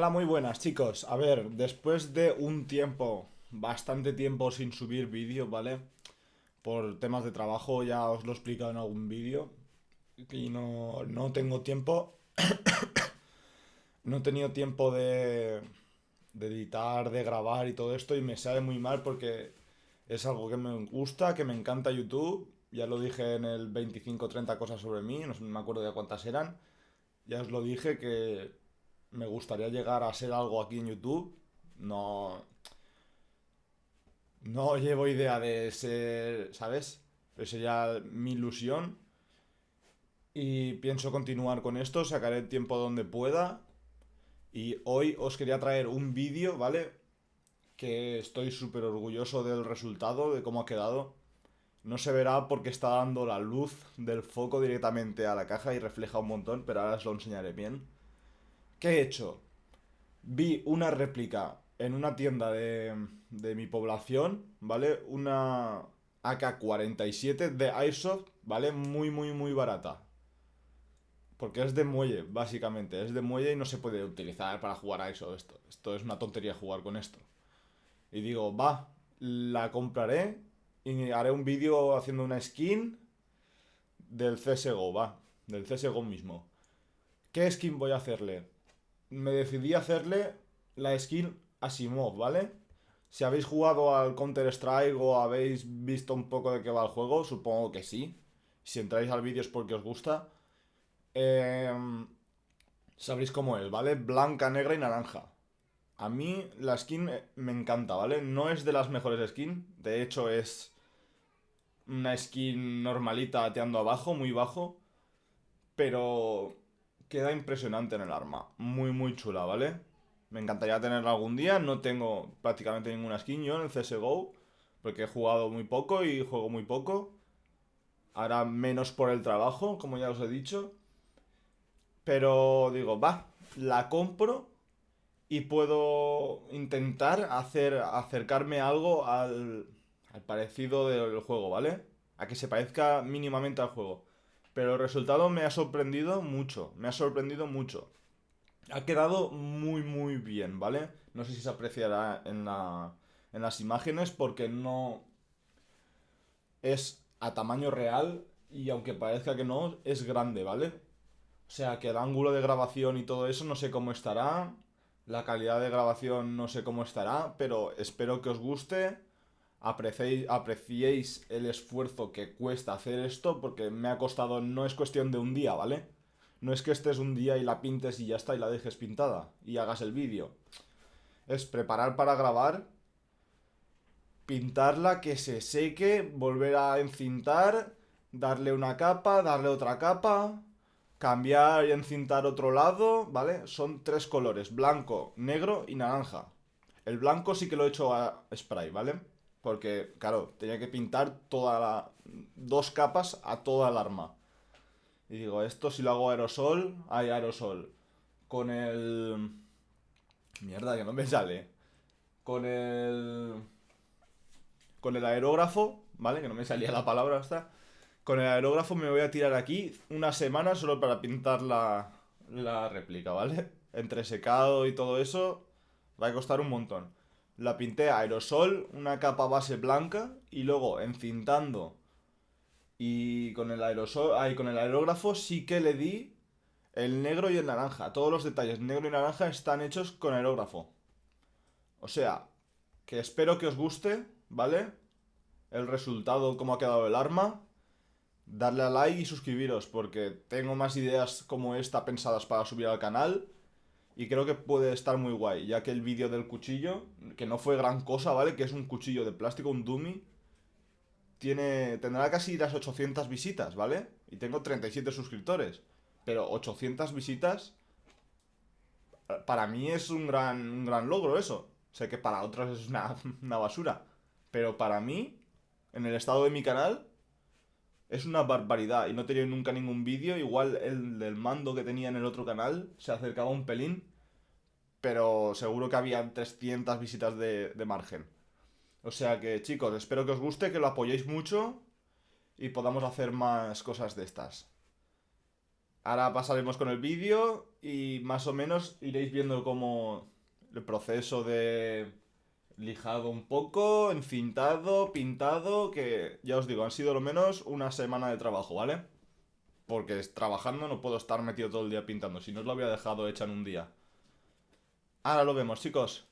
Hola, muy buenas chicos. A ver, después de un tiempo, bastante tiempo sin subir vídeo, ¿vale? Por temas de trabajo, ya os lo he explicado en algún vídeo. Y no tengo tiempo, no he tenido tiempo de editar, de grabar y todo esto. Y me sale muy mal porque es algo que me gusta, que me encanta YouTube. Ya lo dije en el 25 o 30 cosas sobre mí, no me acuerdo de cuántas eran. Ya os lo dije que me gustaría llegar a ser algo aquí en YouTube. No, no llevo idea de ser, ¿sabes? Pero sería mi ilusión y pienso continuar con esto, sacaré el tiempo donde pueda. Y hoy os quería traer un vídeo, ¿vale? Que estoy súper orgulloso del resultado, de cómo ha quedado. No se verá porque está dando la luz del foco directamente a la caja y refleja un montón, pero ahora os lo enseñaré bien. ¿Qué he hecho? Vi una réplica en una tienda de mi población, ¿vale? Una AK-47 de airsoft, ¿vale? Muy, muy, muy barata. Porque es de muelle, básicamente. Es de muelle y no se puede utilizar para jugar a eso. Esto es una tontería jugar con esto. Y digo, va, la compraré y haré un vídeo haciendo una skin del CSGO, va. Del CSGO mismo. ¿Qué skin voy a hacerle? Me decidí a hacerle la skin Assimov, ¿vale? Si habéis jugado al Counter-Strike o habéis visto un poco de qué va el juego, supongo que sí. Si entráis al vídeo es porque os gusta. Eh, Sabréis cómo es, ¿vale? Blanca, negra y naranja. A mí la skin me encanta, ¿vale? No es de las mejores skins. De hecho es una skin normalita ateando abajo, muy bajo. Pero queda impresionante en el arma. Muy, muy chula, ¿vale? Me encantaría tenerla algún día. No tengo prácticamente ninguna skin yo en el CSGO. Porque he jugado muy poco y juego muy poco. Ahora menos por el trabajo, como ya os he dicho. Pero digo, va, la compro y puedo intentar acercarme algo al parecido del juego, ¿vale? A que se parezca mínimamente al juego. Pero el resultado me ha sorprendido mucho, me ha sorprendido mucho. Ha quedado muy muy bien, ¿vale? No sé si se apreciará en las imágenes porque no es a tamaño real y aunque parezca que no, es grande, ¿vale? O sea que el ángulo de grabación y todo eso no sé cómo estará. La calidad de grabación no sé cómo estará, pero espero que os guste. Apreciéis el esfuerzo que cuesta hacer esto, porque me ha costado, no es cuestión de un día, ¿vale? No es que estés un día y la pintes y ya está y la dejes pintada y hagas el vídeo. Es preparar para grabar, pintarla, que se seque, volver a encintar, darle una capa, darle otra capa, cambiar y encintar otro lado, ¿vale? Son tres colores, blanco, negro y naranja. El blanco sí que lo he hecho a spray, ¿vale? Porque, claro, tenía que pintar dos capas a toda el arma. Y digo, esto si lo hago aerosol, hay aerosol. Con el... Mierda, que no me sale. Con el... Con el aerógrafo, ¿vale? Que no me salía la palabra hasta. Con el aerógrafo me voy a tirar aquí una semana solo para pintar la réplica, ¿vale? Entre secado y todo eso va a costar un montón. La pinté a aerosol, una capa base blanca y luego encintando y con el aerosol, ahí con el aerógrafo sí que le di el negro y el naranja. Todos los detalles negro y naranja están hechos con aerógrafo. O sea, que espero que os guste, ¿vale? El resultado, cómo ha quedado el arma. Darle a like y suscribiros porque tengo más ideas como esta pensadas para subir al canal y creo que puede estar muy guay, ya que el vídeo del cuchillo, que no fue gran cosa, ¿vale? Que es un cuchillo de plástico, un dummy, tendrá casi las 800 visitas, ¿vale? Y tengo 37 suscriptores, pero 800 visitas para mí es un gran logro eso. Sé que para otros es una basura, pero para mí, en el estado de mi canal, es una barbaridad y no tenía nunca ningún vídeo. Igual el del mando que tenía en el otro canal se acercaba un pelín, pero seguro que había 300 visitas de margen. O sea que chicos, espero que os guste, que lo apoyéis mucho y podamos hacer más cosas de estas. Ahora pasaremos con el vídeo y más o menos iréis viendo cómo el proceso de lijado un poco, encintado, pintado, que ya os digo, han sido lo menos una semana de trabajo, ¿vale? Porque trabajando no puedo estar metido todo el día pintando, si no os lo había dejado hecha en un día. Ahora lo vemos, chicos.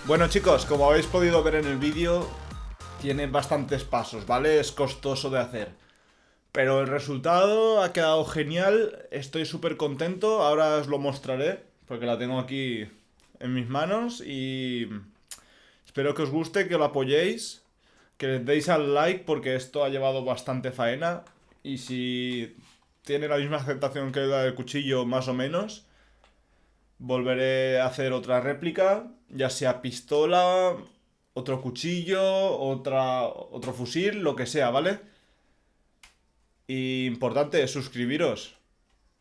Bueno chicos, como habéis podido ver en el vídeo, tiene bastantes pasos, ¿vale? Es costoso de hacer. Pero el resultado ha quedado genial, estoy súper contento, ahora os lo mostraré, porque la tengo aquí en mis manos y espero que os guste, que lo apoyéis, que le deis al like porque esto ha llevado bastante faena y si tiene la misma aceptación que la del cuchillo más o menos, volveré a hacer otra réplica, ya sea pistola, otro cuchillo, otro fusil, lo que sea, ¿vale? Y importante, suscribiros.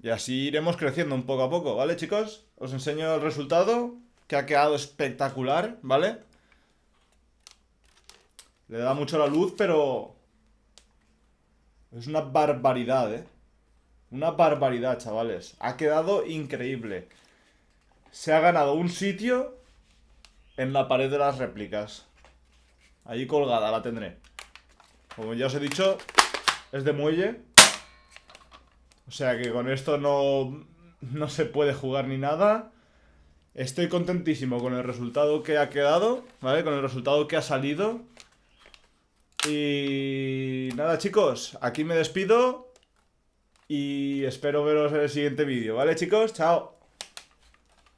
Y así iremos creciendo un poco a poco, ¿vale, chicos? Os enseño el resultado, que ha quedado espectacular, ¿vale? Le da mucho la luz, pero es una barbaridad, ¿eh? Una barbaridad, chavales. Ha quedado increíble. Se ha ganado un sitio en la pared de las réplicas. Ahí colgada la tendré. Como ya os he dicho, es de muelle. O sea que con esto no se puede jugar ni nada. Estoy contentísimo con el resultado que ha quedado, ¿vale? Con el resultado que ha salido. Y nada, chicos, aquí me despido. Y espero veros en el siguiente vídeo, ¿vale, chicos? Chao.